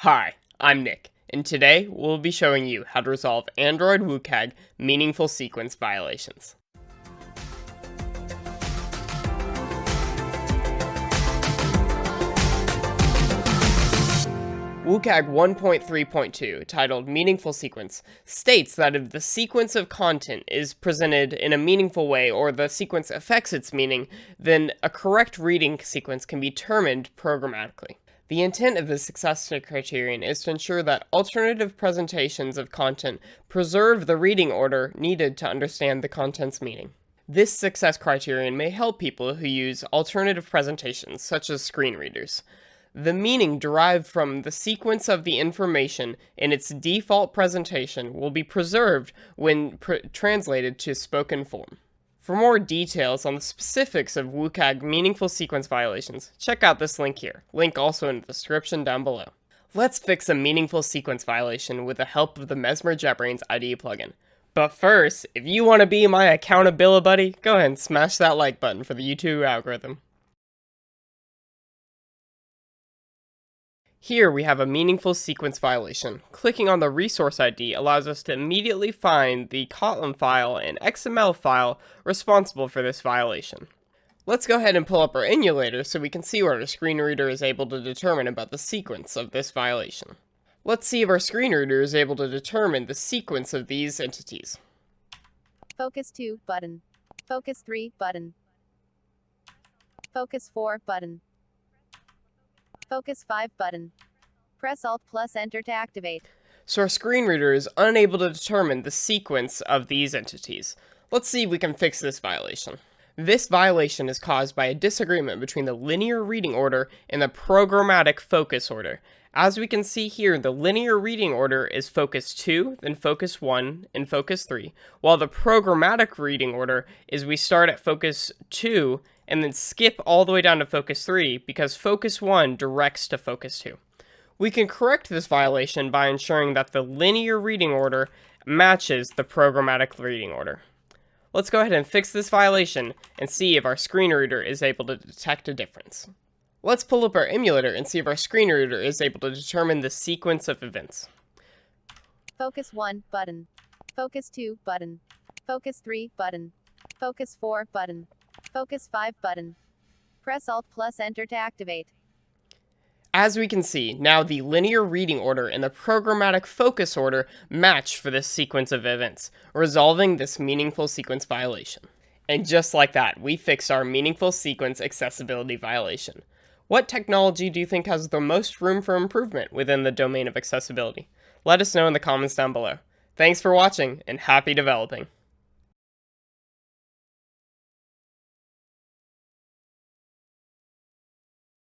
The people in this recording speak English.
Hi, I'm Nick, and today we'll be showing you how to resolve Android WCAG meaningful sequence violations. WCAG 1.3.2, titled Meaningful Sequence, states that if the sequence of content is presented in a meaningful way or the sequence affects its meaning, then a correct reading sequence can be determined programmatically. The intent of the success criterion is to ensure that alternative presentations of content preserve the reading order needed to understand the content's meaning. This success criterion may help people who use alternative presentations, such as screen readers. The meaning derived from the sequence of the information in its default presentation will be preserved when translated to spoken form. For more details on the specifics of WCAG meaningful sequence violations, check out this link here, link also in the description down below. Let's fix a meaningful sequence violation with the help of the Mesmer JetBrains IDE plugin. But first, if you want to be my accountability buddy, go ahead and smash that like button for the YouTube algorithm. Here we have a meaningful sequence violation. Clicking on the resource ID allows us to immediately find the Kotlin file and XML file responsible for this violation. Let's go ahead and pull up our emulator so we can see what our screen reader is able to determine about the sequence of this violation. Let's see if our screen reader is able to determine the sequence of these entities. Focus 2 button. Focus 3 button. Focus 4 button. Focus 5 button. Press Alt plus Enter to activate. So our screen reader is unable to determine the sequence of these entities. Let's see if we can fix this violation. This violation is caused by a disagreement between the linear reading order and the programmatic focus order. As we can see here, the linear reading order is focus 2, then focus 1, and focus 3, while the programmatic reading order is we start at focus 2 and then skip all the way down to focus 3 because focus 1 directs to focus 2. We can correct this violation by ensuring that the linear reading order matches the programmatic reading order. Let's go ahead and fix this violation and see if our screen reader is able to detect a difference. Let's pull up our emulator and see if our screen reader is able to determine the sequence of events. Focus 1 button. Focus 2 button. Focus 3 button. Focus 4 button. Focus 5 button. Press Alt plus Enter to activate. As we can see, now the linear reading order and the programmatic focus order match for this sequence of events, resolving this meaningful sequence violation. And just like that, we fixed our meaningful sequence accessibility violation. What technology do you think has the most room for improvement within the domain of accessibility? Let us know in the comments down below. Thanks for watching, and happy developing!